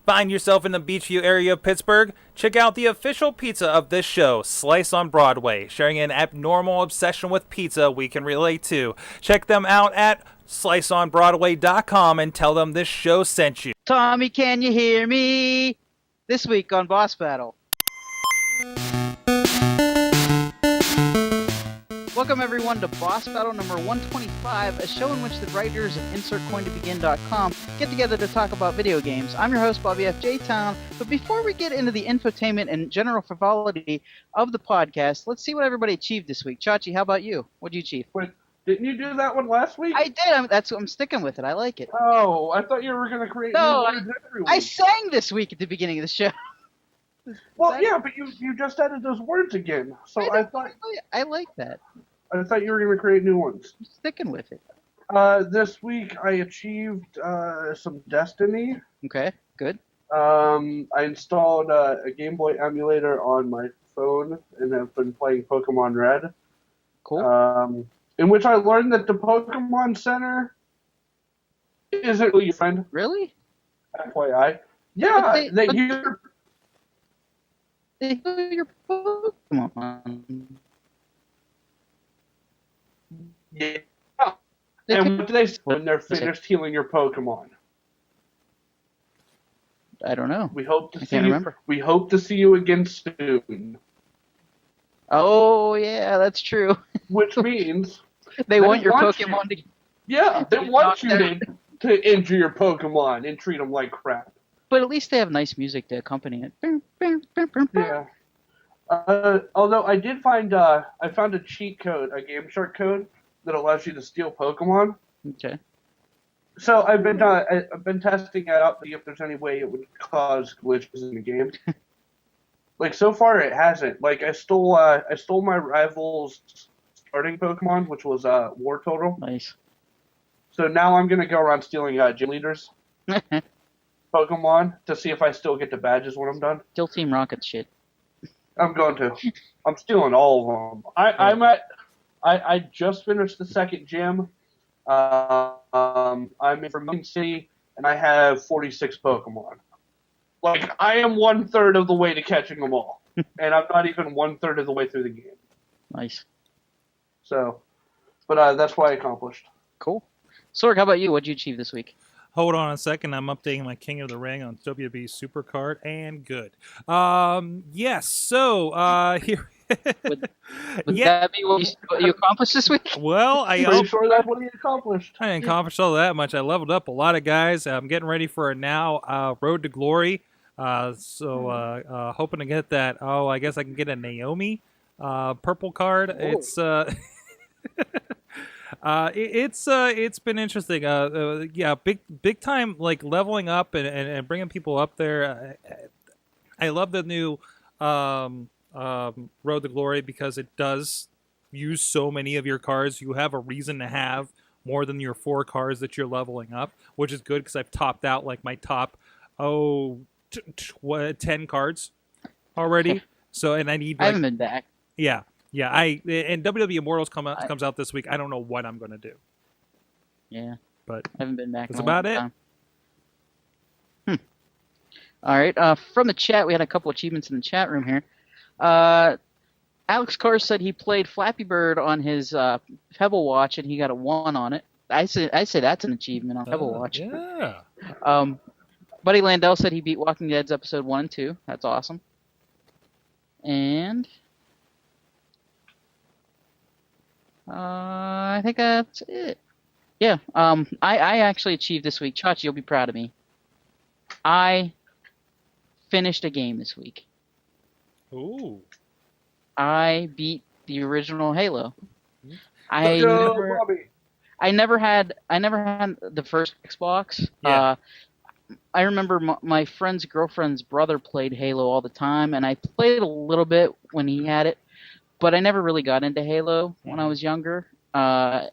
Find yourself in the Beachview area of Pittsburgh? Check out the official pizza of this show, Slice on Broadway, sharing an abnormal obsession with pizza we can relate to. Check them out at sliceonbroadway.com and tell them this show sent you. Tommy, can you hear me? This week on Boss Battle. Welcome everyone to Boss Battle number 125, a show in which the writers of InsertCoinToBegin.com get together to talk about video games. I'm your host, Bobby F. J. Town, but before we get into the infotainment and general frivolity of the podcast, let's see what everybody achieved this week. Chachi, how about you? What'd you achieve? Wait, didn't you do that one last week? I did. I'm sticking with it. I like it. Oh, I thought you were going to create new words every week. I sang this week at the beginning of the show. Well, yeah, but you just added those words again, so I thought I like that. I thought you were going to create new ones. I'm sticking with it. This week I achieved some Destiny. Okay, good. I installed a Game Boy emulator on my phone and have been playing Pokemon Red. Cool. In which I learned that the Pokemon Center isn't really your friend. Really? FYI. Yeah, They heal your Pokemon. Yeah. And what do they say when they're finished healing your Pokemon? I don't know. We hope to I see can't you. remember. We hope to see you again soon. Oh yeah, that's true. Which means they want your Pokemon to. Yeah, they want you to injure your Pokemon and treat them like crap. But at least they have nice music to accompany it. Yeah. Although I did find I found a cheat code, a Game Shark code that allows you to steal Pokemon. Okay. So I've been testing it out to see if there's any way it would cause glitches in the game. Like so far it hasn't. Like I stole my rival's starting Pokemon, which was War Total. Nice. So now I'm gonna go around stealing gym leaders Pokemon to see if I still get the badges when I'm done. Still Team Rocket shit. I'm going to. I'm stealing all of them. I just finished the second gym. I'm in Vermilion City, and I have 46 Pokemon. Like, I am 1/3 of the way to catching them all. And I'm not even 1/3 of the way through the game. Nice. So, but that's what I accomplished. Cool. Sorg, how about you? What'd you achieve this week? Hold on a second. I'm updating my King of the Ring on WWE Supercard, and good. Yes. So here. Would that be what you accomplished this week? Well, I'm sure that's what he accomplished. I didn't accomplish all that much. I leveled up a lot of guys. I'm getting ready for now Road to Glory. So hoping to get that. Oh, I guess I can get a Naomi purple card. Oh. It's been interesting. Yeah, big time like leveling up and bringing people up there. I love the new Road to Glory because it does use so many of your cards. You have a reason to have more than your 4 cards that you're leveling up, which is good because I've topped out like my top 10 cards already. So and I need. I haven't been back. Yeah. And WWE Immortals comes out this week. I don't know what I'm going to do. Yeah. But I haven't been back. That's about it. All right. From the chat, we had a couple achievements in the chat room here. Alex Carr said he played Flappy Bird on his Pebble Watch and he got a 1 on it. I say that's an achievement on Pebble Watch. Yeah. Buddy Landell said he beat Walking Dead's episode 1 and 2. That's awesome. And I think that's it. Yeah. I actually achieved this week. Chachi, you'll be proud of me. I finished a game this week. Ooh. I beat the original Halo. Bobby. I never had the first Xbox. Yeah. I remember my friend's girlfriend's brother played Halo all the time, and I played a little bit when he had it, but I never really got into Halo when I was younger. And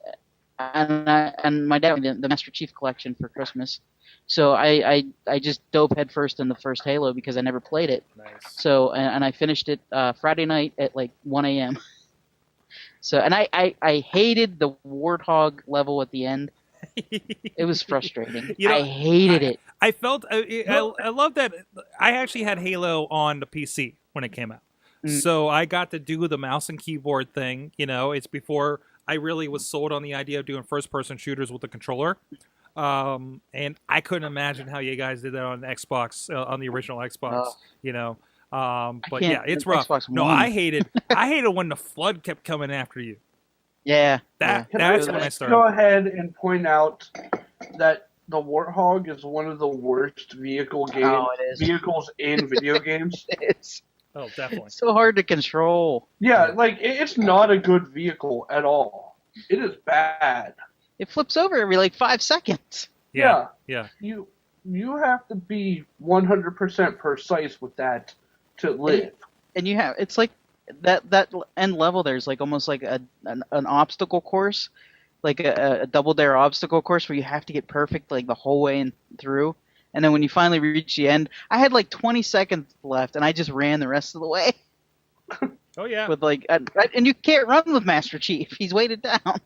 my dad got the Master Chief Collection for Christmas, so I just dove headfirst in the first Halo because I never played it. Nice. So and I finished it Friday night at like 1 a.m. So and I hated the Warthog level at the end. It was frustrating. You know, I hated it. I felt I love that I actually had Halo on the PC when it came out, so I got to do the mouse and keyboard thing. You know, it's before I really was sold on the idea of doing first-person shooters with the controller, and I couldn't imagine how you guys did that on Xbox, on the original Xbox. You know, but yeah, it's rough. Xbox No, One. I hated when the flood kept coming after you. Yeah. That's Can when I I started. go ahead and point out that the Warthog is one of the worst vehicles in video games? It's Oh, definitely. so hard to control. Yeah, like it's not a good vehicle at all. It is bad. It flips over every like 5 seconds. Yeah. You have to be 100% precise with that to live. And you have it's like that end level there's like almost like an obstacle course, like a double dare obstacle course where you have to get perfect like the whole way and through. And then when you finally reach the end, I had like 20 seconds left and I just ran the rest of the way. Oh yeah. With like and you can't run with Master Chief. He's weighted down.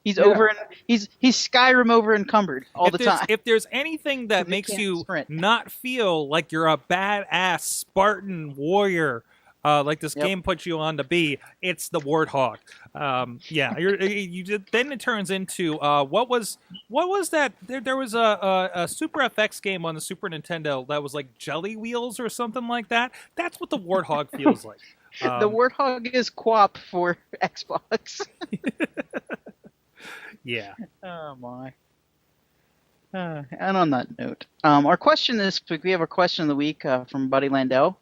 He's over he's Skyrim over encumbered all the time. If there's anything that makes you not feel like you're a badass Spartan warrior, like this game puts you on to be, it's the Warthog. Then it turns into what was that? There was a Super FX game on the Super Nintendo that was like Jelly Wheels or something like that. That's what the Warthog feels like. The Warthog is QWOP for Xbox. Yeah. Oh my. And on that note, our question this week, we have a question of the week from Buddy Landell.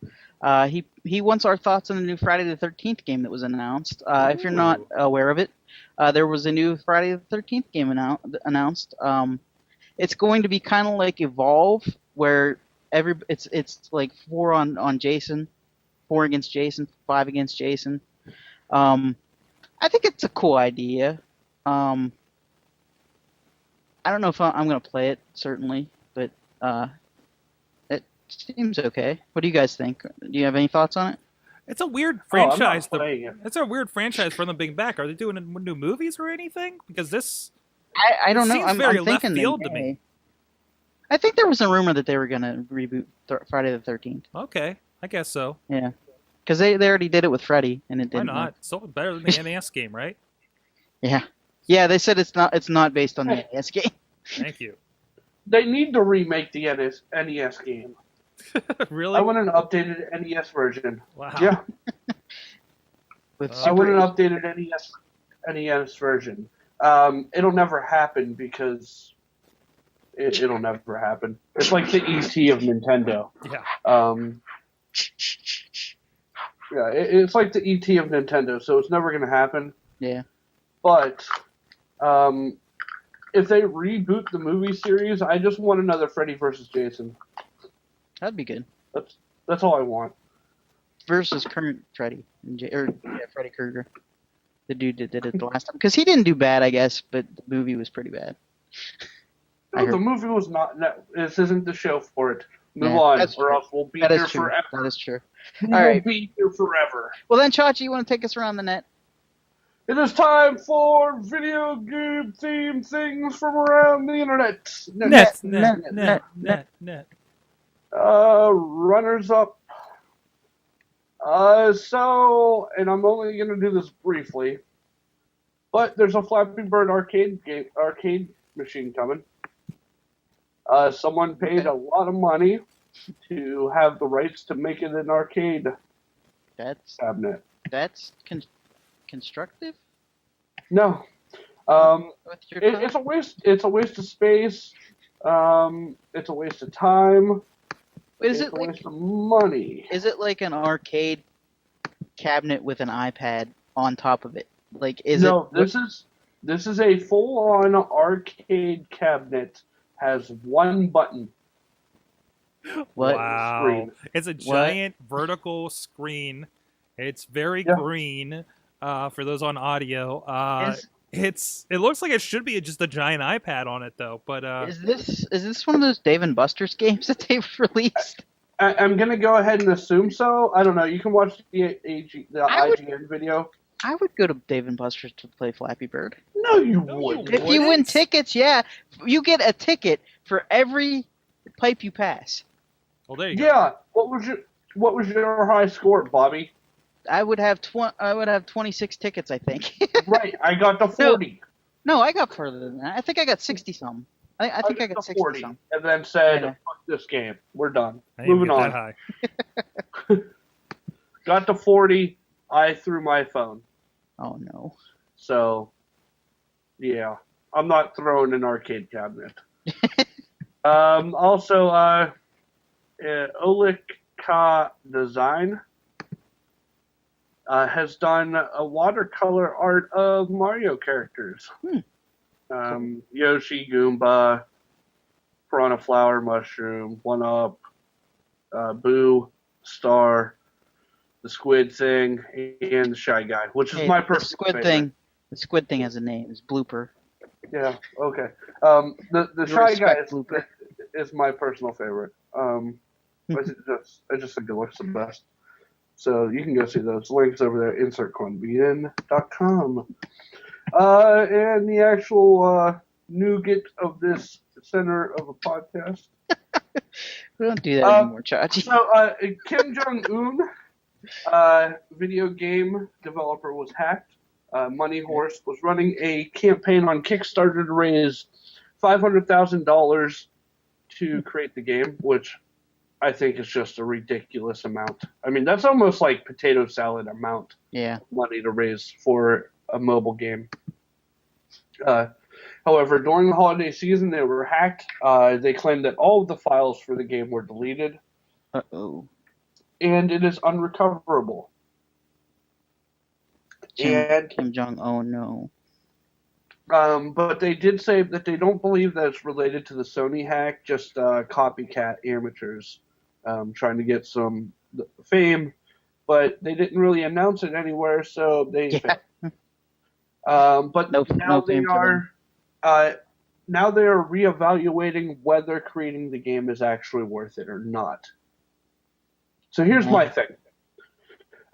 He wants our thoughts on the new Friday the 13th game that was announced. If you're not aware of it, there was a new Friday the 13th game announced. It's going to be kind of like Evolve, where it's like 4 on Jason, 4 against Jason, 5 against Jason. I think it's a cool idea. I don't know if I'm going to play it, certainly, but it seems okay. What do you guys think? Do you have any thoughts on it? It's a weird franchise. It's a weird franchise for them being back. Are they doing new movies or anything? Because this I don't know. seems I'm very thinking left field to me. I think there was a rumor that they were going to reboot Friday the 13th. Okay, I guess so. Yeah, because they already did it with Freddy, and it didn't. Why not? It's so better than the NES game, right? Yeah. They said it's not based on the NES game. Thank you. They need to remake the NES game. Really? I want an updated NES version. Wow. Yeah. I want an updated NES version. It'll never happen because it'll never happen. It's like the ET of Nintendo. Yeah. It's like the ET of Nintendo, so it's never going to happen. Yeah. But if they reboot the movie series, I just want another Freddy versus Jason. That'd be good. That's all I want. Versus current Freddy Freddy Krueger, the dude that did it the last time, because he didn't do bad, I guess, but the movie was pretty bad. No, the movie was not. No, this isn't the show for it. Move Yeah, on, that's or true. else we'll be That here is true. forever. That is true. We'll All right. be here forever. Well then, Chachi, you want to take us around the net? It is time for video game themed things from around the internet. Net. Runners up. And I'm only going to do this briefly, but there's a Flappy Bird arcade machine coming. Someone paid a lot of money to have the rights to make it an arcade cabinet. That's constructive. No, it's a waste. It's a waste of space. It's a waste of time. Is it's it a like waste of money? Is it like an arcade cabinet with an iPad on top of it? Like this is a full-on arcade cabinet. Has one button. What? Wow! Screen. It's a giant vertical screen. It's very green. For those on audio, it looks like it should be just a giant iPad on it though. But is this one of those Dave and Buster's games that they've released? I'm gonna go ahead and assume so. I don't know. You can watch the IGN video. I would go to Dave and Buster's to play Flappy Bird. No, you No, you wouldn't. If you win wouldn't? tickets, yeah, you get a ticket for every pipe you pass. Well, there you go. Yeah. What was your high score, Bobby? I would have 26 tickets, I think. Right, I got the 40. No, I got further than that. I think I got 60 something. I think I got the 60 40, something. and then said, Yeah. "Fuck this game. We're done. I didn't Moving get on." that high. Got to 40. I threw my phone. Oh no. So, yeah, I'm not throwing an arcade cabinet. Also, Olik Ka Design has done a watercolor art of Mario characters. Yoshi, Goomba, Piranha Flower, Mushroom, 1-Up, Boo, Star, the Squid Thing, and the Shy Guy, which is my personal favorite. The squid thing has a name. It's Blooper. Yeah, okay. The Shy Guy Blooper. is my personal favorite. I just think it looks the best. So you can go see those links over there, insertconvn.com. And the actual nougat of this center of a podcast. We don't do that anymore, Chachi. So Kim Jong video game developer, was hacked. Money Horse was running a campaign on Kickstarter to raise $500,000 to create the game, which I think is just a ridiculous amount. I mean, that's almost like potato salad amount of money to raise for a mobile game. However, during the holiday season, they were hacked. They claimed that all of the files for the game were deleted. Uh-oh. And it is unrecoverable. Kim Jong, oh no. But they did say that they don't believe that it's related to the Sony hack, just copycat amateurs trying to get some fame. But they didn't really announce it anywhere, so they failed. But now they are reevaluating whether creating the game is actually worth it or not. So here's my thing.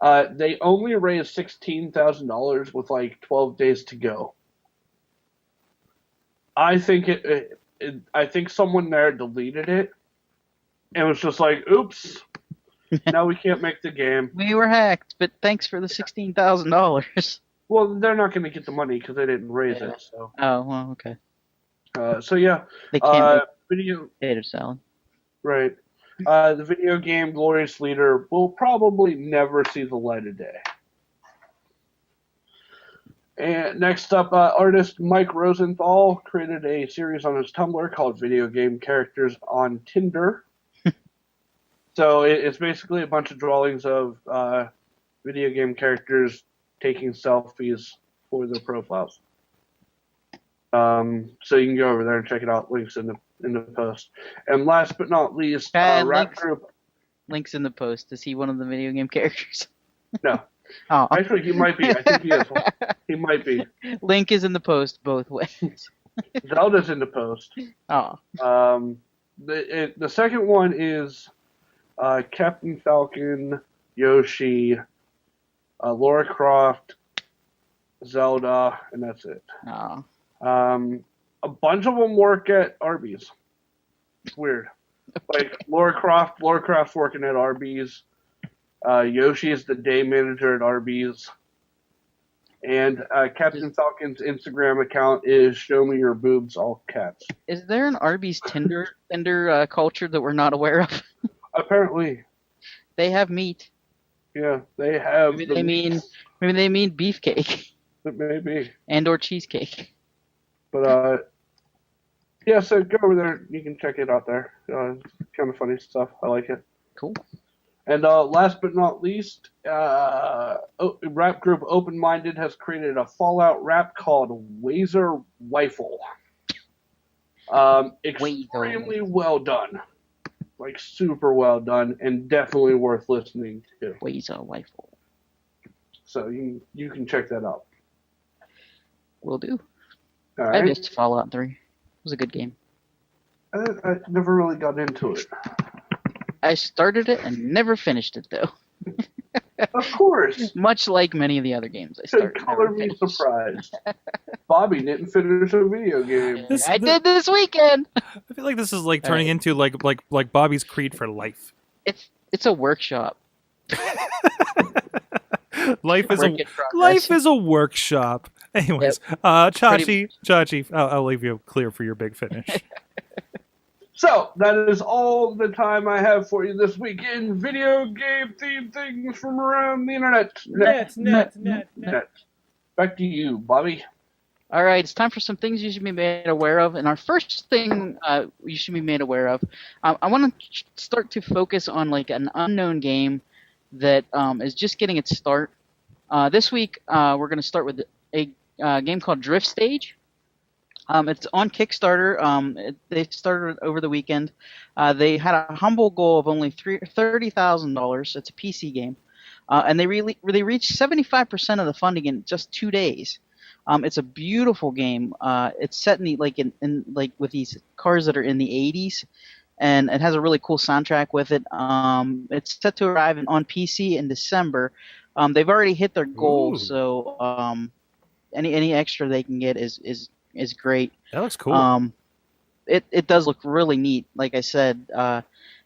They only raised $16,000 with like 12 days to go. I think I think someone there deleted it and was just like, "Oops, now we can't make the game." We were hacked, but thanks for the $16,000. Well, they're not going to get the money because they didn't raise it. So. Oh well, okay. So yeah. They can't make video potato salad. Right. The video game Glorious Leader will probably never see the light of day. And next up, artist Mike Rosenthal created a series on his Tumblr called Video Game Characters on Tinder. So it's basically a bunch of drawings of video game characters taking selfies for their profiles. So you can go over there and check it out. Links in the post. And last but not least, rap group. Links in the post. Is he one of the video game characters? No. Oh. Actually, he might be. I think he is one. He might be. Link is in the post both ways. Zelda's in the post. Oh. The second one is Captain Falcon, Yoshi, Lara Croft, Zelda, and that's it. Oh. A bunch of them work at Arby's. It's weird. Like Lara Croft's working at Arby's. Yoshi is the day manager at Arby's. And Captain Falcon's Instagram account is Show Me Your Boobs, all caps. Is there an Arby's Tinder culture that we're not aware of? Apparently. They have meat. Yeah, they have. Maybe they mean beefcake. It may be. And or cheesecake. But yeah, so go over there. You can check it out there. Kind of funny stuff. I like it. Cool. And last but not least, rap group Open Minded has created a Fallout rap called Wazer Rifle. Extremely well done. Like, super well done, and definitely worth listening to. Wazer Rifle. So you can check that out. Will do. All right. I missed Fallout 3. It was a good game. I never really got into it. I started it and never finished it, though. Of course. Much like many of the other games I started. Color me surprised. Bobby didn't finish a video game. I did this weekend. I feel like this is like turning into like Bobby's Creed for life. It's a workshop. Life is a workshop. Anyways, Chachi, I'll leave you clear for your big finish. So, that is all the time I have for you this week in video game themed things from around the internet. Net. Back to you, Bobby. All right, it's time for some things you should be made aware of. And our first thing you should be made aware of, I want to start to focus on like an unknown game that is just getting its start. This week, we're going to start with a game called Drift Stage. It's on Kickstarter. They started over the weekend. They had a humble goal of only $30,000. It's a PC game, and they reached 75% of the funding in just 2 days. It's a beautiful game. It's set in with these cars that are in the 80s, and it has a really cool soundtrack with it. It's set to arrive on PC in December. They've already hit their goal, so any extra they can get is great. That looks cool. It does look really neat. Like I said,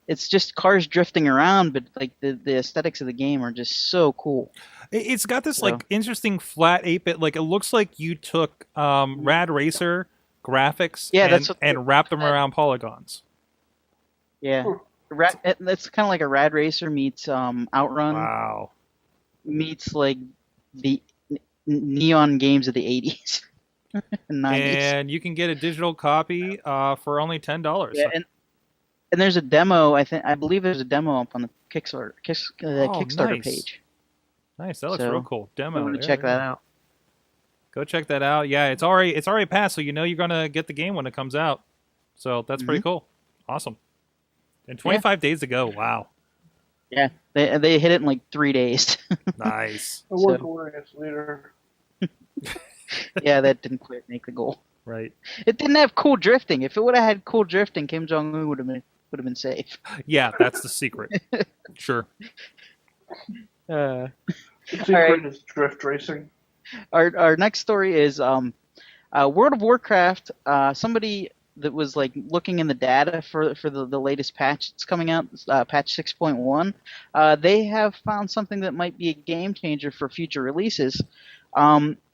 it's just cars drifting around, but like the aesthetics of the game are just so cool. It's got this like interesting flat 8-bit. Like it looks like you took Rad Racer graphics and wrapped them around polygons. Yeah, it's kind of like a Rad Racer meets Outrun. Wow. Meets like the neon games of the 80s. 90s. And you can get a digital copy for only $10. Yeah, and there's a demo. I believe there's a demo up on the Kickstarter Kickstarter page. Nice, that looks real cool. Demo. I'm gonna check that out. Go check that out. Yeah, it's already passed, so you know you're gonna get the game when it comes out. So that's pretty cool. Awesome. And 25 days to go. Wow. Yeah, they hit it in like 3 days. Nice. A work leader. Yeah, that didn't quite make the goal. Right. It didn't have cool drifting. If it would have had cool drifting, Kim Jong Un would have been safe. Yeah, that's the secret. Sure. The secret is drift racing. Our next story is World of Warcraft. Somebody that was like looking in the data for the latest patch that's coming out, patch 6.1. They have found something that might be a game changer for future releases.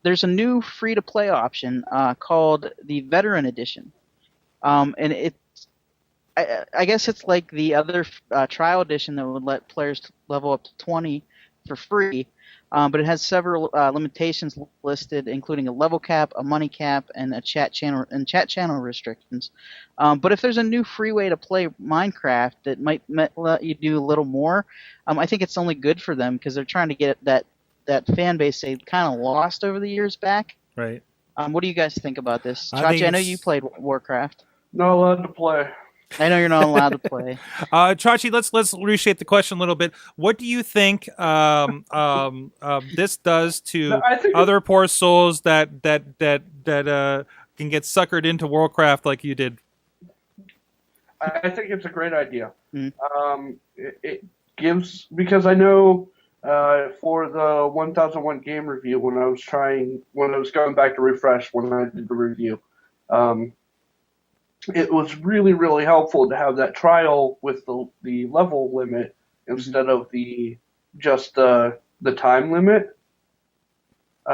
There's a new free-to-play option called the Veteran Edition, and I guess it's like the other trial edition that would let players level up to 20 for free, but it has several limitations listed, including a level cap, a money cap, and chat channel restrictions. But if there's a new free way to play Minecraft that might let you do a little more, I think it's only good for them because they're trying to get that fan base they kind of lost over the years back. Right. What do you guys think about this? Chachi, I know you played Warcraft. Not allowed to play. I know you're not allowed to play. Chachi, let's reshape the question a little bit. What do you think this does to other poor souls that can get suckered into Warcraft like you did? I think it's a great idea. Mm. It gives, because I know for the 1001 game review, when I was going back to refresh when I did the review, it was really, really helpful to have that trial with the level limit instead of just the time limit.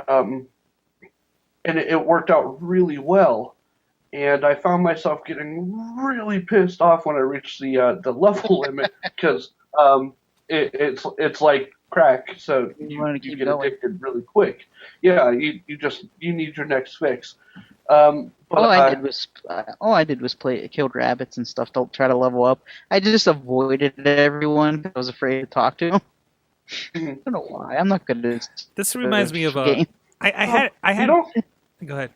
And it worked out really well. And I found myself getting really pissed off when I reached the level limit because it's like crack, so you get addicted really quick. Yeah, you need your next fix. All I did was play killed rabbits and stuff to try to level up. I just avoided everyone because I was afraid to talk to them. I don't know why. I'm not good at this. This reminds me of game. I had. Go ahead.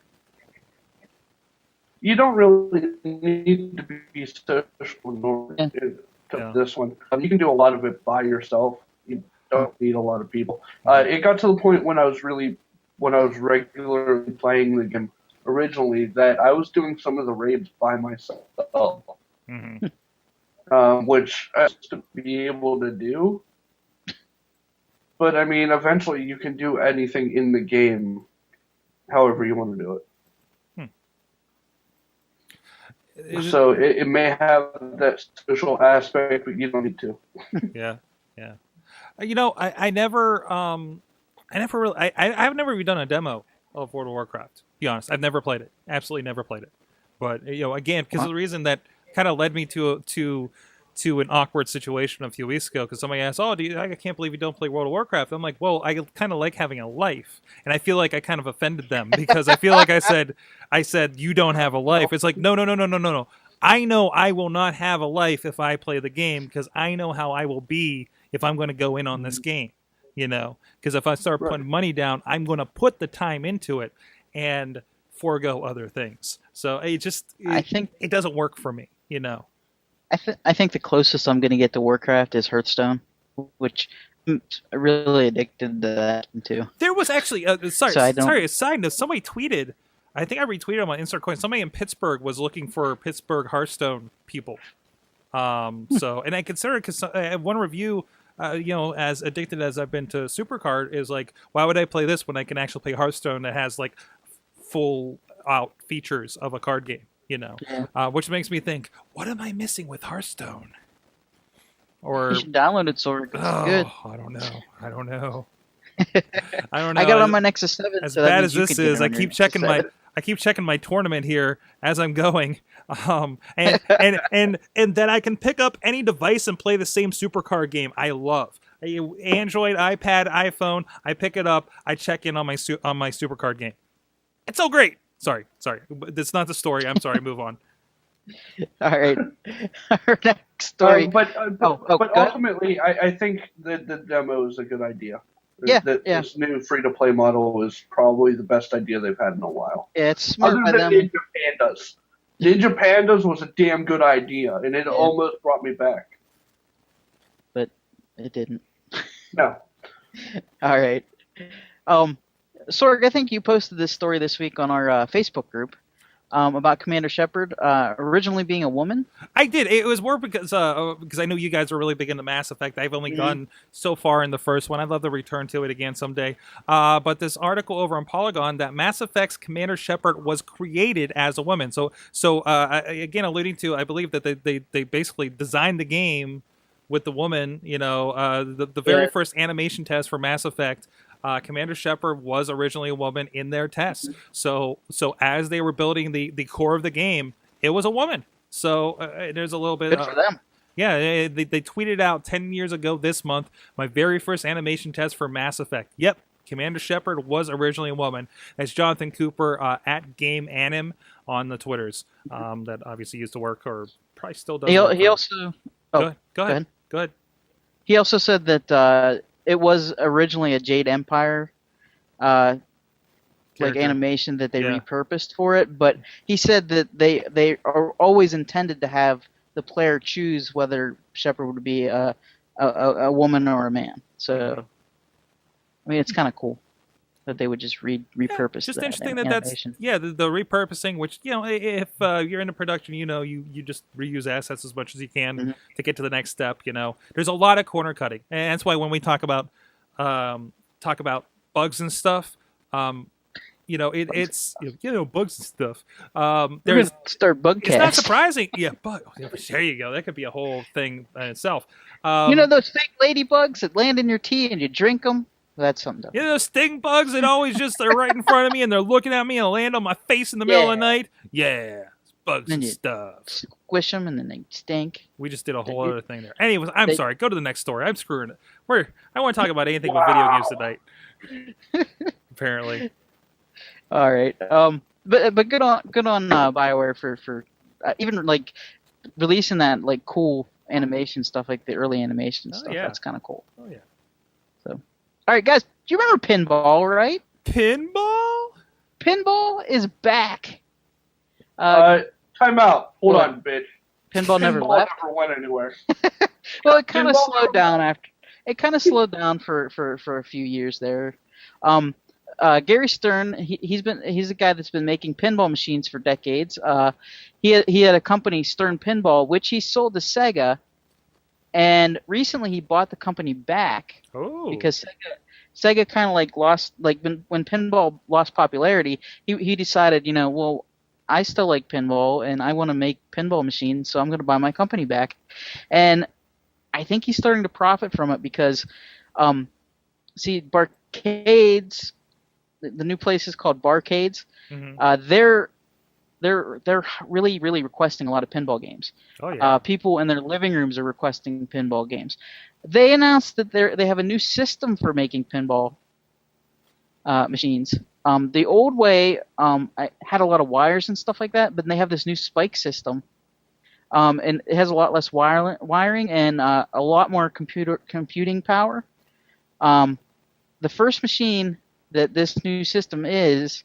You don't really need to be social in order to this one. You can do a lot of it by yourself. You don't need a lot of people. It got to the point when I was regularly playing the game originally that I was doing some of the raids by myself, Mm-hmm. which I used to be able to do. but I mean, eventually you can do anything in the game, however you want to do it. So it may have that social aspect, but you don't need to. Yeah. I've never even done a demo of World of Warcraft. To be honest, I've never played it. Absolutely never played it. But again, because of the reason that kind of led me to an awkward situation a few weeks ago, because somebody asked, "Oh, I can't believe you don't play World of Warcraft." I'm like, "Well, I kind of like having a life," and I feel like I kind of offended them because I feel like I said you don't have a life. It's like, no. I know I will not have a life if I play the game because I know how I will be if I'm going to go in on this game. Because if I start putting money down, I'm going to put the time into it and forego other things. So I think it doesn't work for me. I think the closest I'm going to get to Warcraft is Hearthstone, which I'm really addicted to that too. There was actually a side note. Somebody tweeted. I think I retweeted on my Instagram coin. Somebody in Pittsburgh was looking for Pittsburgh Hearthstone people. And I consider because one review, as addicted as I've been to Supercard, is like, why would I play this when I can actually play Hearthstone that has like full out features of a card game? Which makes me think, what am I missing with Hearthstone? Or you should download it, Sorg. It's good. I don't know. I don't know. I got it on my Nexus 7. As bad as this is, I keep checking my tournament here as I'm going, and then I can pick up any device and play the same Supercard game I love. Android, iPad, iPhone. I pick it up. I check in on my Supercard game. It's so great. Sorry. That's not the story. I'm sorry. Move on. All right. Our next story. But ultimately, I think that the demo is a good idea. This new free-to-play model is probably the best idea they've had in a while. Yeah, it's smart by them. Ninja Pandas. Ninja Mm-hmm. Pandas was a damn good idea, and it almost brought me back. But it didn't. No. All right. Sorg, I think you posted this story this week on our Facebook group about Commander Shepard originally being a woman. I did. It was more because I know you guys are really big into Mass Effect. I've only gone so far in the first one. I'd love to return to it again someday. But this article over on Polygon that Mass Effect's Commander Shepard was created as a woman. So again, alluding to, I believe that they basically designed the game with the woman. The very first animation test for Mass Effect. Commander Shepard was originally a woman in their tests. So as they were building the core of the game, it was a woman. So there's a little bit... Good for them. Yeah, they tweeted out 10 years ago this month, my very first animation test for Mass Effect. Yep, Commander Shepard was originally a woman. That's Jonathan Cooper at Game Anim on the Twitters that obviously used to work or probably still does. He also... Go ahead. He also said that... it was originally a Jade Empire animation that they repurposed for it, but he said that they are always intended to have the player choose whether Shepard would be a woman or a man. So, I mean, it's kind of cool that they would just repurpose. Just that interesting animation. the repurposing, which if you're into production, you just reuse assets as much as you can to get to the next step. There's a lot of corner cutting, and that's why when we talk about bugs and stuff, it's bugs and stuff. There's start Bugcast. It's not surprising. There you go. That could be a whole thing in itself. Those fake ladybugs that land in your tea and you drink them. That's something. Those sting bugs that always just are right in front of me and they're looking at me and land on my face in the middle of the night. Yeah, bugs and stuff. Squish them and then they stink. We just did a whole other thing there. Anyways, I'm sorry. Go to the next story. I'm screwing it. I want to talk about anything with video games tonight. Apparently. All right. But good on BioWare for even like releasing that like cool animation stuff, like the early animation stuff. Yeah. That's kind of cool. Oh yeah. So. All right, guys. Do you remember Pinball, right? Pinball? Pinball is back. Time out. Hold on, bitch. Pinball never left. Never went anywhere. Well, it kind of slowed down after. It kind of slowed down for a few years there. Gary Stern, he's a guy that's been making pinball machines for decades. He had a company, Stern Pinball, which he sold to Sega And recently he bought the company back because Sega kind of like lost, like when pinball lost popularity, he decided, well, I still like pinball and I want to make pinball machines, so I'm going to buy my company back. And I think he's starting to profit from it because, see, Barcades, the new place is called Barcades. Mm-hmm. They're really, really requesting a lot of pinball games. Oh yeah. People in their living rooms are requesting pinball games. They announced that they have a new system for making pinball machines. The old way I had a lot of wires and stuff like that, but they have this new spike system, and it has a lot less wiring and a lot more computing power. The first machine that this new system is,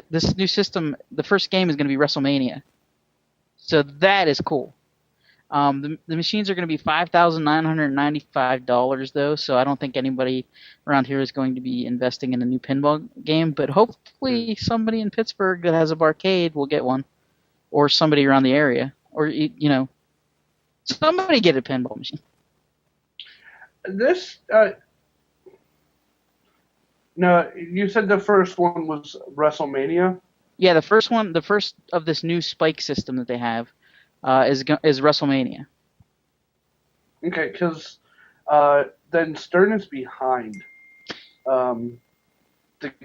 this new system, the first game is going to be WrestleMania. So that is cool. The machines are going to be $5,995 though, so I don't think anybody around here is going to be investing in a new pinball game. But hopefully somebody in Pittsburgh that has a barcade will get one, or somebody around the area, or somebody get a pinball machine. This no, you said the first one was WrestleMania? Yeah, the first of this new spike system that they have is WrestleMania. Okay, because then Stern is behind the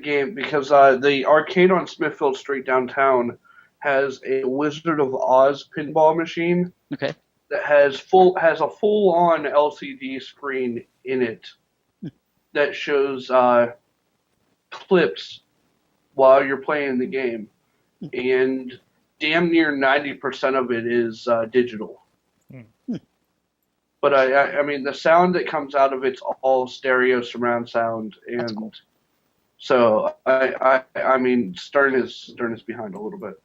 game because the arcade on Smithfield Street downtown has a Wizard of Oz pinball machine. Okay. That has a full-on LCD screen in it that shows clips while you're playing the game, and damn near 90% of it is digital. But I mean, the sound that comes out of it's all stereo surround sound, and cool. So I mean, Stern is behind a little bit.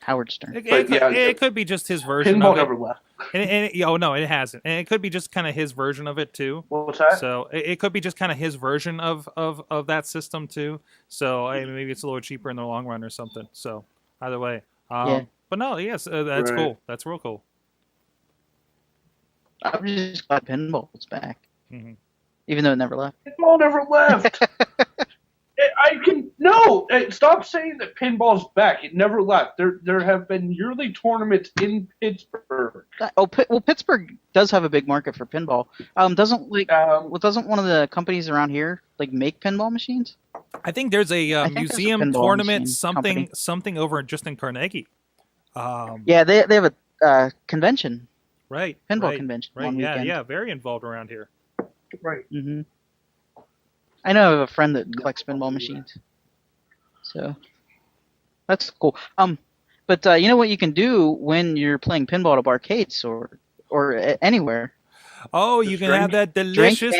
Howard Stern. It could be just his version pinball of it. Never left. No, it hasn't. And it could be just kind of his version of it too. What's that? So it could be just kind of his version of that system too. So maybe it's a little cheaper in the long run or something. So either way, yeah. But no, yes, that's right. Cool. That's real cool. I'm just glad pinball's back, mm-hmm. even though it never left. Pinball never left. Stop saying that pinball's back. It never left. There have been yearly tournaments in Pittsburgh. Pittsburgh does have a big market for pinball. Doesn't one of the companies around here make pinball machines? I think there's a museum tournament, something over just in Carnegie. Yeah, they have a convention. Right. Pinball convention. Right. Yeah. Very involved around here. Right. Mm-hmm. I know I have a friend that collects pinball machines. So that's cool. But you know what you can do when you're playing pinball at arcades or anywhere? Oh, you can have that delicious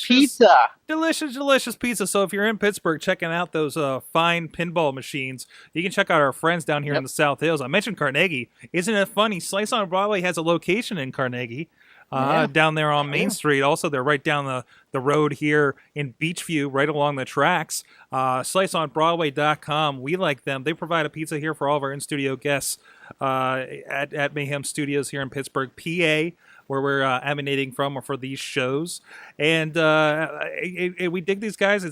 pizza. Delicious pizza. So if you're in Pittsburgh checking out those fine pinball machines, you can check out our friends down here in the South Hills. I mentioned Carnegie. Isn't it funny? Slice on Broadway has a location in Carnegie. Down there on Main Street. Also, they're right down the road here in Beachview, right along the tracks. SliceOnBroadway.com. We like them. They provide a pizza here for all of our in-studio guests at Mayhem Studios here in Pittsburgh, PA, where we're emanating from or for these shows. And we dig these guys.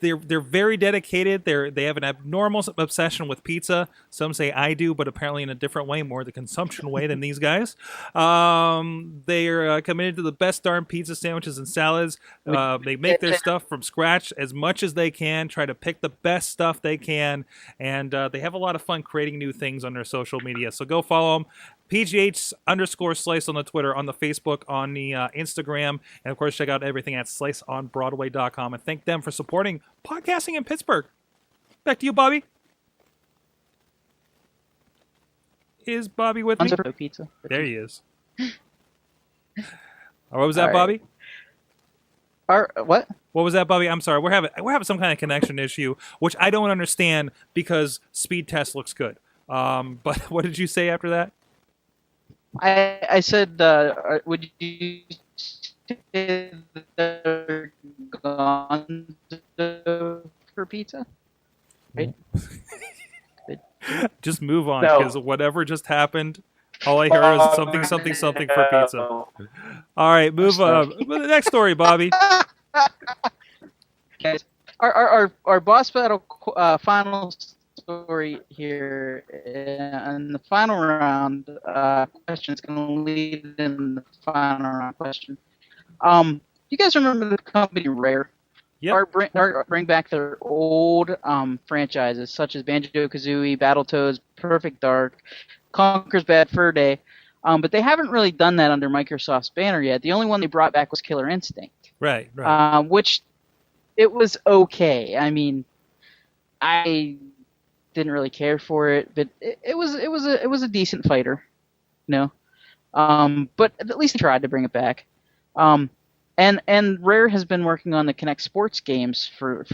They're very dedicated. They have an abnormal obsession with pizza. Some say I do, but apparently in a different way, more the consumption way than these guys. They are committed to the best darn pizza sandwiches and salads. They make their stuff from scratch as much as they can, try to pick the best stuff they can, and they have a lot of fun creating new things on their social media. So go follow them. PGH_Slice on the Twitter, on the Facebook, on the Instagram, and of course check out everything at sliceonbroadway.com, and thank them for supporting podcasting in Pittsburgh. Back to you, Bobby. Is Bobby with me? Pizza. There he is. What was that, Bobby? What? What was that, Bobby? I'm sorry. We're having some kind of connection issue, which I don't understand because speed test looks good. But what did you say after that? I said, would you say they're gone for pizza? Right? Just move on, because whatever just happened All I hear is something, something, something for pizza. All right, move on. The next story, Bobby. Guys, our boss battle final story here in the final round question is going to lead in the final round question. You guys remember the company Rare? Yep. Bring back their old franchises such as Banjo-Kazooie, Battletoads, Perfect Dark, Conker's Bad Fur Day, but they haven't really done that under Microsoft's banner yet. The only one they brought back was Killer Instinct, Right. which it was okay. I mean, I didn't really care for it, but it was a decent fighter, you know. But at least they tried to bring it back. And Rare has been working on the Kinect Sports games for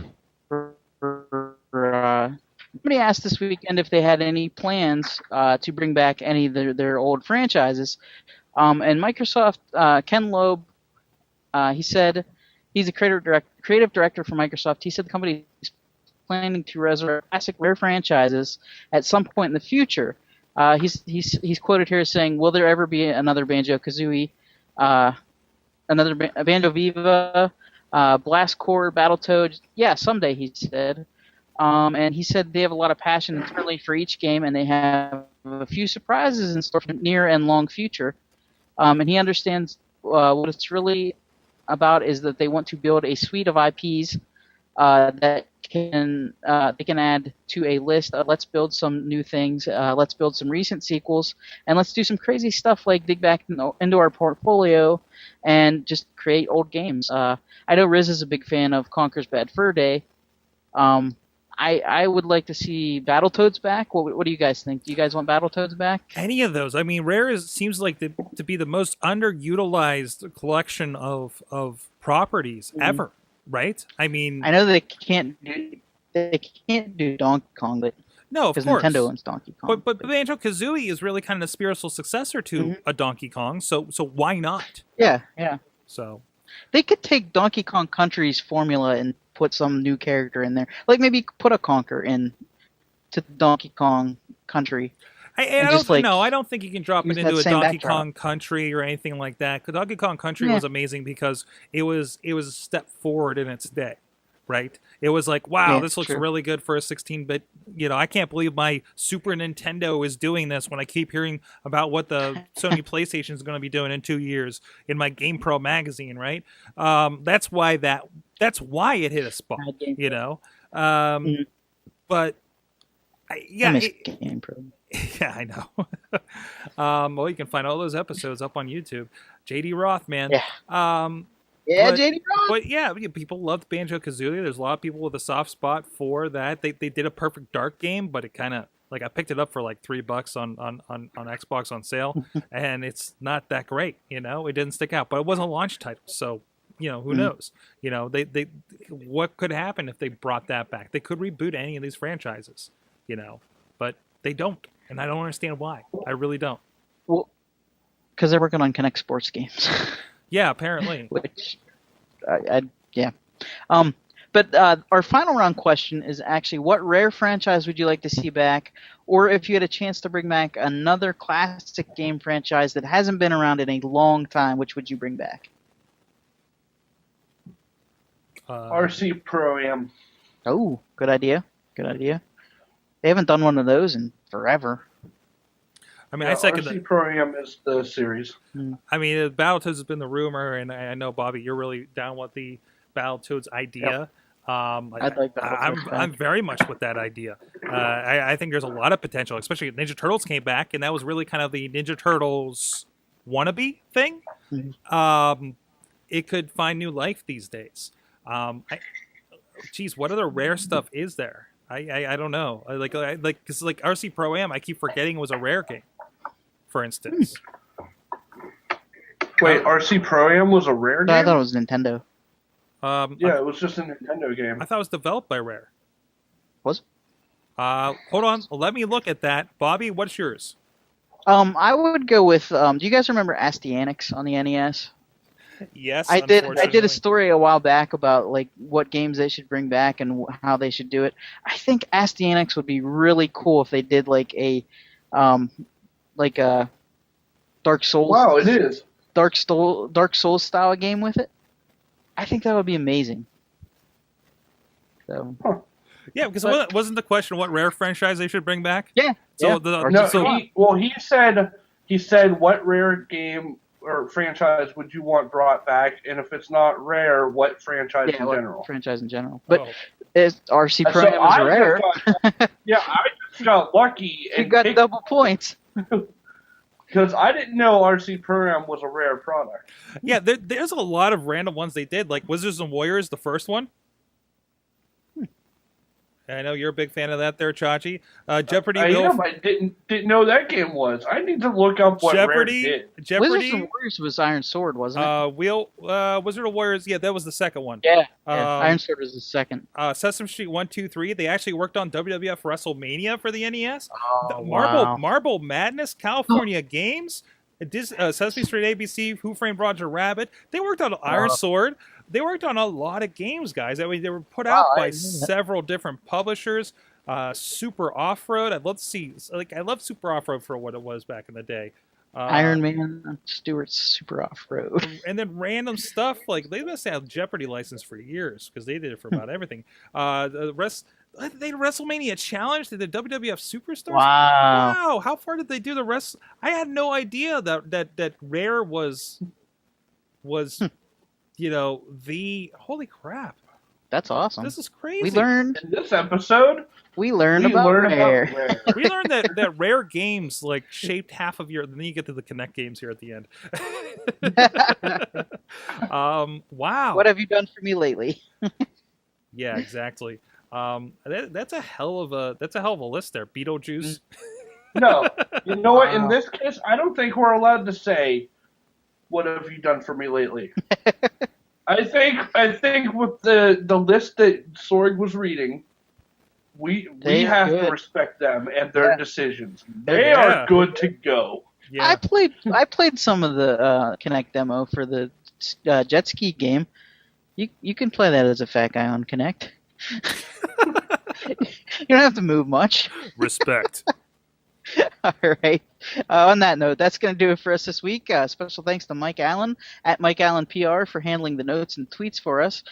somebody asked this weekend if they had any plans to bring back any of their old franchises. And Microsoft, Ken Loeb, he said he's a creative director for Microsoft. He said the company is planning to resurrect classic Rare franchises at some point in the future. He's quoted here as saying, "Will there ever be another Banjo-Kazooie, another Banjo Viva, Blast Corps, Battletoads? Yeah, someday," he said. And he said they have a lot of passion internally for each game, and they have a few surprises in store for the near and long future. And he understands what it's really about is that they want to build a suite of IPs that they can add to a list. Let's build some new things. Let's build some recent sequels, and let's do some crazy stuff like dig back into our portfolio and just create old games. I know Riz is a big fan of Conker's Bad Fur Day. I would like to see Battletoads back. What do you guys think? Do you guys want Battletoads back? Any of those. I mean, Rare seems like to be the most underutilized collection of properties ever, right? I mean, I know they can't do Donkey Kong, but no, of because course. Nintendo owns Donkey Kong. But Banjo-Kazooie is really kind of the spiritual successor to a Donkey Kong, so why not? Yeah. So They could take Donkey Kong Country's formula and put some new character in there. Like maybe put a Conker in to Donkey Kong Country. I don't think you can drop it into a Donkey Kong Country or anything like that. 'Cause Donkey Kong Country was amazing because it was a step forward in its day, right? It was like, wow, this looks really good for a 16-bit. You know, I can't believe my Super Nintendo is doing this when I keep hearing about what the Sony PlayStation is going to be doing in 2 years in my GamePro magazine, right? That's why it hit a spot, you know. But I miss GamePro. Yeah, I know. Well, you can find all those episodes up on YouTube. JD Roth, man. Yeah. JD Roth. But yeah, people loved Banjo-Kazooie. There's a lot of people with a soft spot for that. They did a Perfect Dark game, but it kind of like I picked it up for like $3 on Xbox on sale, and it's not that great. You know, it didn't stick out, but it wasn't a launch title, so you know who knows. You know, they what could happen if they brought that back? They could reboot any of these franchises. You know, but they don't, and I don't understand why. I really don't. Well, because they're working on Kinect Sports games. Yeah, apparently. Which, yeah. But our final round question is actually, what Rare franchise would you like to see back? Or if you had a chance to bring back another classic game franchise that hasn't been around in a long time, which would you bring back? RC Pro-Am. Oh, good idea. Good idea. They haven't done one of those in forever. I mean, I second RC Pro-Am is the series. I mean, Battletoads has been the rumor, and I know, Bobby, you're really down with the Battletoads idea. Yep. I'd like Battletoads I'm very much with that idea. I think there's a lot of potential, especially Ninja Turtles came back, and that was really kind of the Ninja Turtles wannabe thing. It could find new life these days. Geez, what other Rare stuff is there? I don't know. Because like RC Pro-Am, I keep forgetting it was a Rare game, for instance. Wait, RC Pro-Am was a Rare game? I thought it was Nintendo. Yeah, it was just a Nintendo game. I thought it was developed by Rare. Was? Hold on. Let me look at that. Bobby, what's yours? I would go with. Do you guys remember Astyanax on the NES? Yes, I did a story a while back about like what games they should bring back and how they should do it. I think Astyanax would be really cool if they did like a Dark Souls. Wow, it is. Dark Souls style game with it. I think that would be amazing. So. Huh. Yeah, because wasn't the question what Rare franchise they should bring back? Yeah. So yeah. He said what Rare game or franchise would you want brought back, and if it's not Rare, what franchise in general? Franchise in general. But RC Pro Am is Rare. I just got lucky. You got double points. Because I didn't know RC Pro-Am was a Rare product. Yeah, there's a lot of random ones they did, like Wizards and Warriors, the first one. I know you're a big fan of that there, Chachi. Jeopardy. I am. I didn't know that game was. I need to look up what Jeopardy did. Wizards and Warriors was Iron Sword, wasn't it? Wizard of Warriors, yeah, that was the second one. Yeah, Iron Sword was the second. Sesame Street 1, 2, 3. They actually worked on WWF WrestleMania for the NES. Wow. Marble Madness, California Games, Sesame Street ABC, Who Framed Roger Rabbit. They worked on Iron Sword. They worked on a lot of games, guys. I mean, they were put out by several different publishers. Super Off-Road. I'd love to see. I love Super Off-Road for what it was back in the day. Iron Man, Stewart's Super Off-Road. And then random stuff like they must have Jeopardy license for years because they did it for about everything. The rest. They did WrestleMania Challenge. They did WWF Superstars. Wow! How far did they do the rest? I had no idea that Rare was. The holy crap. That's awesome. This is crazy. We learned in this episode. We learned about Rare. We learned that Rare games shaped half of your. Then you get to the Connect games here at the end. Wow. What have you done for me lately? Yeah, exactly. That's a hell of a list there. Beetlejuice. No, you know what? In this case, I don't think we're allowed to say. What have you done for me lately? I think with the list that Sorg was reading, we have to respect them and their decisions. They are good to go. Yeah. I played some of the Connect demo for the jet ski game. You can play that as a fat guy on Connect. You don't have to move much. Respect. All right. On that note, that's going to do it for us this week. Special thanks to Mike Allen at Mike Allen PR for handling the notes and tweets for us.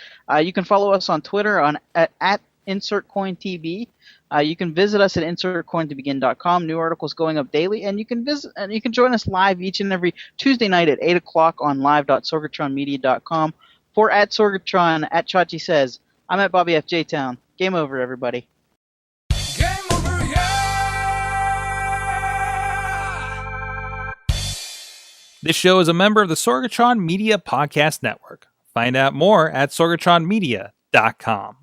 You can follow us on Twitter at InsertCoinTV. You can visit us at insertcointobegin.com. New articles going up daily, and you can join us live each and every Tuesday night at 8 o'clock on live.sorgatronmedia.com. For at Sorgatron, at Chachi Says, I'm at Bobby F. J-Town. Game over, everybody. This show is a member of the Sorgatron Media Podcast Network. Find out more at sorgatronmedia.com.